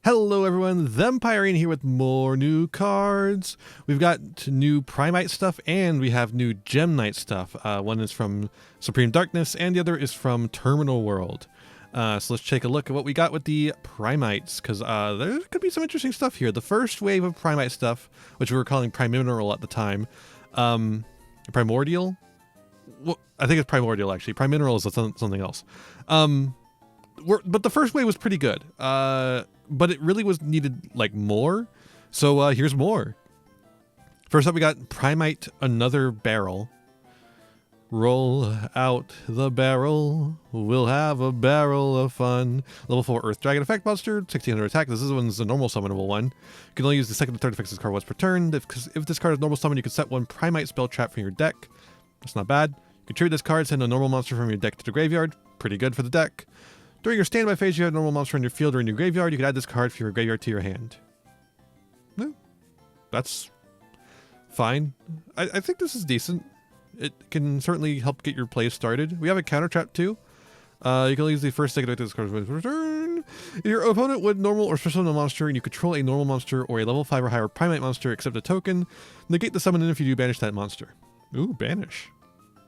Hello everyone, Thempire here with more new cards. We've got new Primite stuff and we have new GemKnight stuff. One is from Supreme Darkness and the other is from Terminal World. So let's take a look at what we got with the Primites, because there could be some interesting stuff here. The first wave of Primite stuff, which we were calling Primimineral at the time, Primordial? Well, I think it's Primordial actually. Primimineral is something else. But the first wave was pretty good. But it really was needed like more. So here's more. First up we got Primite Another Barrel. Roll out the barrel, we'll have a barrel of fun. Level 4 Earth Dragon effect monster, 1600 attack. This one's a normal summonable one. You can only use the second and third effects of this card once per turn. If this card is normal summon, you can set one Primite spell trap from your deck. That's not bad. You can tribute this card, send a normal monster from your deck to the graveyard. Pretty good for the deck. During your standby phase, you have a normal monster in your field or in your graveyard. You can add this card from your graveyard to your hand. No, that's fine. I think this is decent. It can certainly help get your play started. We have a counter trap too. You can only use the first second effect of this card's return. If your opponent would normal or special summon a monster and you control a normal monster or a level 5 or higher Primite monster, except a token, negate the summon, and if you do, banish that monster. Ooh, banish.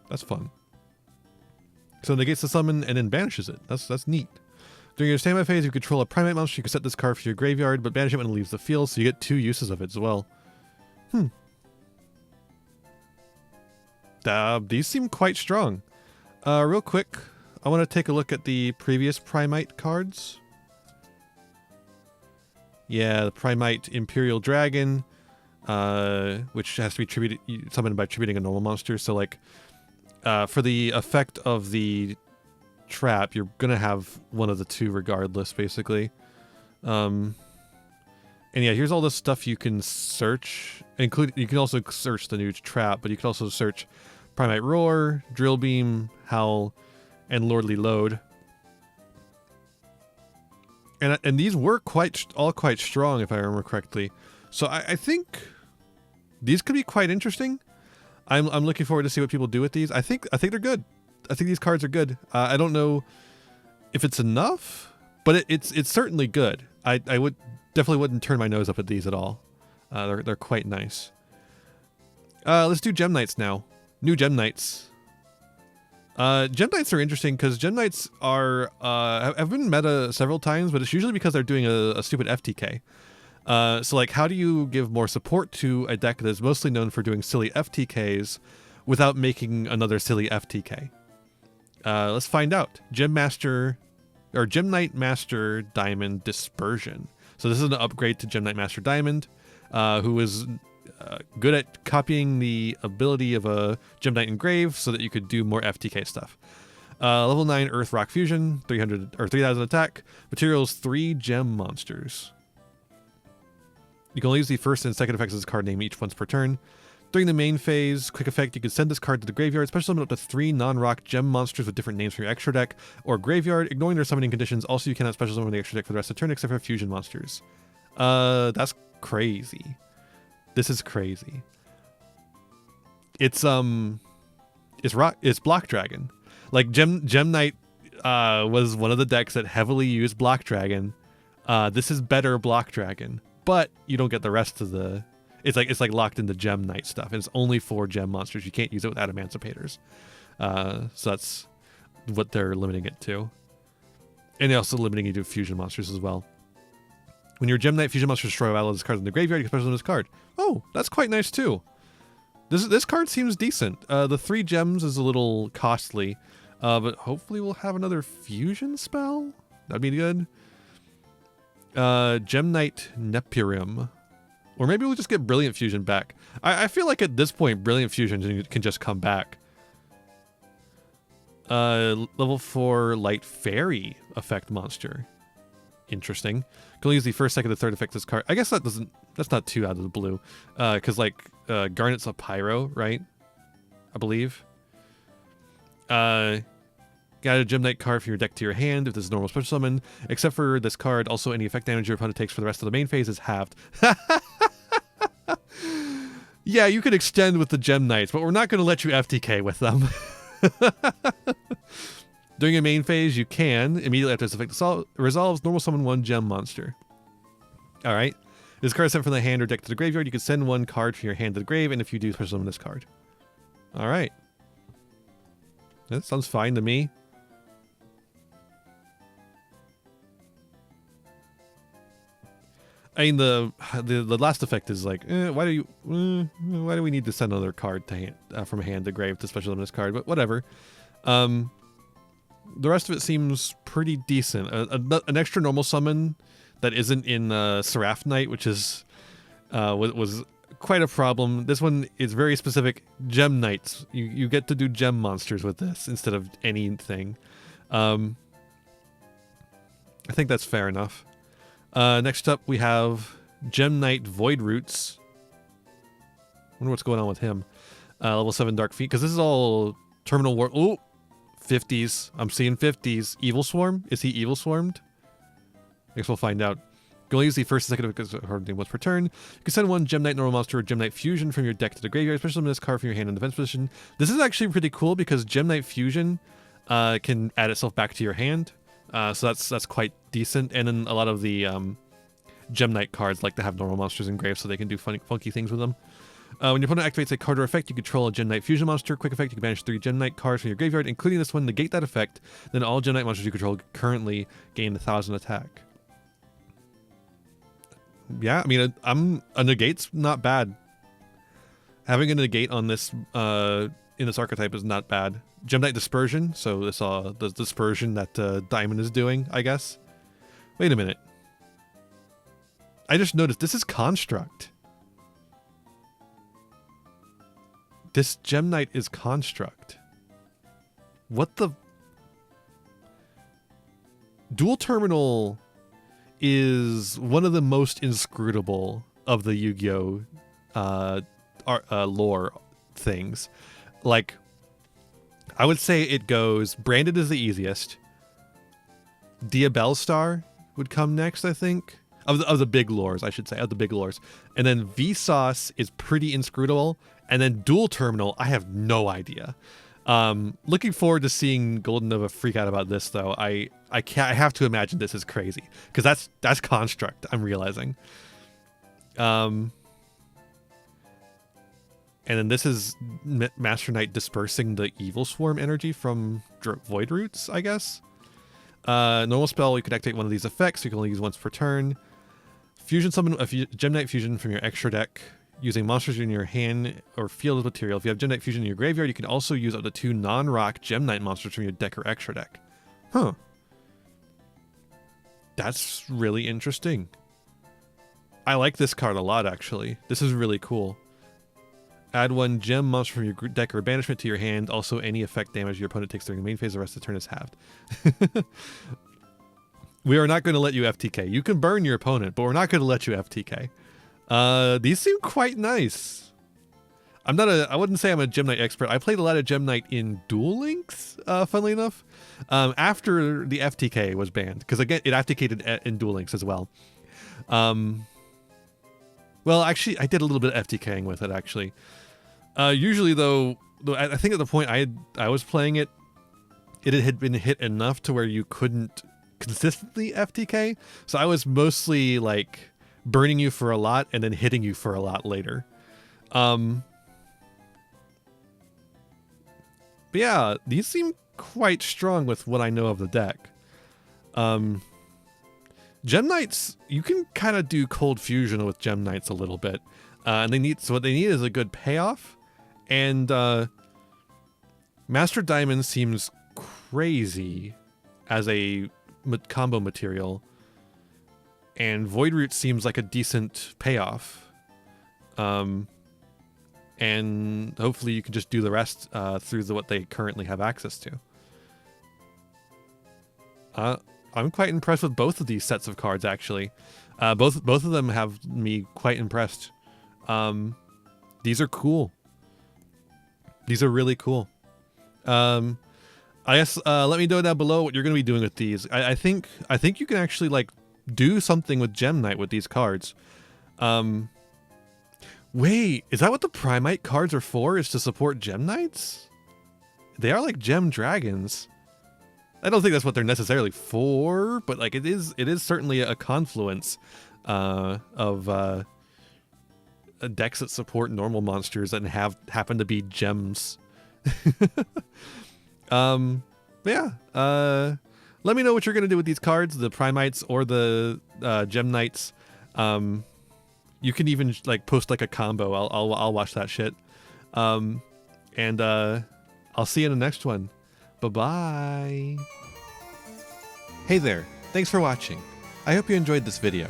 That's fun. So it negates the summon and then banishes it. That's neat. During your standby phase, you control a Primite monster. You can set this card for your graveyard, but banish it when it leaves the field, so you get 2 uses of it as well. These seem quite strong. Real quick, I want to take a look at the previous Primite cards. Yeah, the Primite Imperial Dragon, which has to be summoned by tributing a normal monster. So like, for the effect of the trap, you're gonna have one of the two regardless, basically. And yeah, here's all the stuff you can search. You can also search the new trap, but you can also search Primite Roar, Drill Beam, Howl, and Lordly Load. And these were all quite strong, if I remember correctly. So I think these could be quite interesting. I'm looking forward to see what people do with these. I think they're good. I think these cards are good. I don't know if it's enough, but it's certainly good. I definitely wouldn't turn my nose up at these at all. They're quite nice. Let's do GemKnights now. New GemKnights. GemKnights are interesting because GemKnights have been meta several times, but it's usually because they're doing a stupid FTK. So like, how do you give more support to a deck that is mostly known for doing silly FTKs without making another silly FTK? Let's find out. GemKnight Master Diamond Dispersion. So this is an upgrade to GemKnight Master Diamond, who is good at copying the ability of a GemKnight Engrave so that you could do more FTK stuff. Level 9 Earth Rock Fusion, 3000 attack. Materials 3 gem monsters. You can only use the first and second effects of this card name each once per turn. During the main phase, quick effect, you can send this card to the graveyard, special summon up to 3 non-rock gem monsters with different names for your extra deck or graveyard, ignoring their summoning conditions. Also, you cannot special summon the extra deck for the rest of the turn except for fusion monsters. That's crazy. This is crazy. It's Block Dragon. Like GemKnight was one of the decks that heavily used Block Dragon. This is better Block Dragon, but you don't get the rest of the. It's like locked into GemKnight stuff, and it's only for gem monsters. You can't use it without Emancipators. So that's what they're limiting it to, and they're also limiting you to fusion monsters as well. When your GemKnight Fusion monsters destroy all of this card in the graveyard, you can special summon this card. Oh, that's quite nice too. This card seems decent. The 3 gems is a little costly, but hopefully we'll have another fusion spell. That'd be good. GemKnight Nepirium. Or maybe we'll just get Brilliant Fusion back. I feel like at this point, Brilliant Fusion can just come back. Level 4 Light Fairy effect monster. Interesting. Can only use the first, second, and third effect of this card. I guess that's not too out of the blue. Because like Garnet's a Pyro, right? I believe. Got a GemKnight card from your deck to your hand if this is normal special summon. Except for this card, also any effect damage your opponent takes for the rest of the main phase is halved. Yeah, you could extend with the GemKnights, but we're not going to let you FTK with them. During a main phase, you can, immediately after this effect resolves, normal summon 1 gem monster. All right. This card is sent from the hand or deck to the graveyard. You can send one card from your hand to the grave, and if you do, special summon this card. All right. That sounds fine to me. I mean, the last effect is like, why do we need to send another card to hand, from hand to grave to special summon this card? But whatever. The rest of it seems pretty decent. An extra normal summon that isn't in Seraph Knight, which is was quite a problem. This one is very specific. GemKnights. You get to do gem monsters with this instead of anything. I think that's fair enough. Next up, we have GemKnight Void Roots. Wonder what's going on with him. Level 7 Dark Feet, because this is all Terminal War. Oh, 50s. I'm seeing 50s. Evil Swarm? Is he Evil Swarmed? I guess we'll find out. You can only use the first and second because once per turn. You can send one GemKnight Normal Monster or GemKnight Fusion from your deck to the graveyard, especially summon this card from your hand in defense position. This is actually pretty cool because GemKnight Fusion can add itself back to your hand. So that's quite decent. And then a lot of the GemKnight cards like to have normal monsters in grave so they can do funky things with them. When your opponent activates a card or effect, you control a GemKnight Fusion monster. Quick effect, you can banish 3 GemKnight cards from your graveyard, including this one. Negate that effect. Then all GemKnight monsters you control currently gain 1,000 attack. Yeah, I mean, a negate's not bad. Having a negate on this in this archetype is not bad. GemKnight Dispersion, so this the dispersion that Diamond is doing, I guess. Wait a minute. I just noticed this is Construct. This GemKnight is Construct. What the? Dual Terminal is one of the most inscrutable of the Yu-Gi-Oh! Lore things. Like, I would say it goes, Branded is the easiest. Diabellstar would come next, I think. Of the big lores, I should say. Of the big lores. And then Vsauce is pretty inscrutable. And then Dual Terminal, I have no idea. Looking forward to seeing Golden Nova freak out about this, though. I have to imagine this is crazy. Because that's Construct, I'm realizing. And then this is Master Knight dispersing the Evil Swarm energy from Void Roots, I guess. Normal spell, you can activate one of these effects. You can only use once per turn. Fusion summon a GemKnight Fusion from your extra deck using monsters in your hand or field of material. If you have GemKnight Fusion in your graveyard, you can also use up to 2 non-rock GemKnight monsters from your deck or extra deck. Huh. That's really interesting. I like this card a lot, actually. This is really cool. Add 1 gem monster from your deck or banishment to your hand. Also, any effect damage your opponent takes during the main phase, the rest of the turn is halved. We are not going to let you FTK. You can burn your opponent, but we're not going to let you FTK. These seem quite nice. I wouldn't say I'm a GemKnight expert. I played a lot of GemKnight in Duel Links, funnily enough, after the FTK was banned. Because again, it FTK'd in Duel Links as well. Well, actually, I did a little bit of FTKing with it, actually. Usually, though, I think at the point I was playing it, it had been hit enough to where you couldn't consistently FTK. So I was mostly like burning you for a lot and then hitting you for a lot later. But yeah, these seem quite strong with what I know of the deck. GemKnights, you can kind of do cold fusion with GemKnights a little bit. And so what they need is a good payoff. And Master Diamond seems crazy as a combo material. And Void Root seems like a decent payoff. And hopefully you can just do the rest through what they currently have access to. I'm quite impressed with both of these sets of cards, actually. Both of them have me quite impressed. These are cool. These are really cool. I guess let me know down below what you're going to be doing with these. I think you can actually like do something with GemKnight with these cards. Wait, is that what the Primite cards are for? Is to support GemKnights? They are like Gem Dragons. I don't think that's what they're necessarily for, but like it is certainly a confluence of decks that support normal monsters and happen to be gems. Yeah. Let me know what you're gonna do with these cards, the Primites or the GemKnights. You can even like post like a combo. I'll watch that shit. And I'll see you in the next one. Bye-bye. Hey there. Thanks for watching. I hope you enjoyed this video.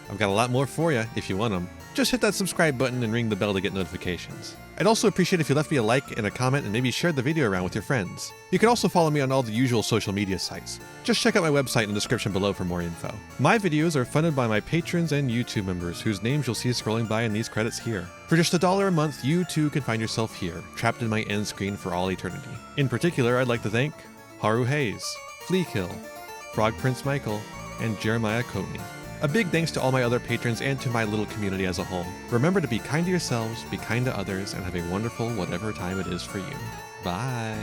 I've got a lot more for you if you want them. Just hit that subscribe button and ring the bell to get notifications. I'd also appreciate if you left me a like and a comment and maybe shared the video around with your friends. You can also follow me on all the usual social media sites. Just check out my website in the description below for more info. My videos are funded by my patrons and YouTube members, whose names you'll see scrolling by in these credits here. For just $1 a month, you too can find yourself here, trapped in my end screen for all eternity. In particular, I'd like to thank Haru Hayes, Fleekill, Frog Prince Michael, and Jeremiah Coatney. A big thanks to all my other patrons and to my little community as a whole. Remember to be kind to yourselves, be kind to others, and have a wonderful whatever time it is for you. Bye.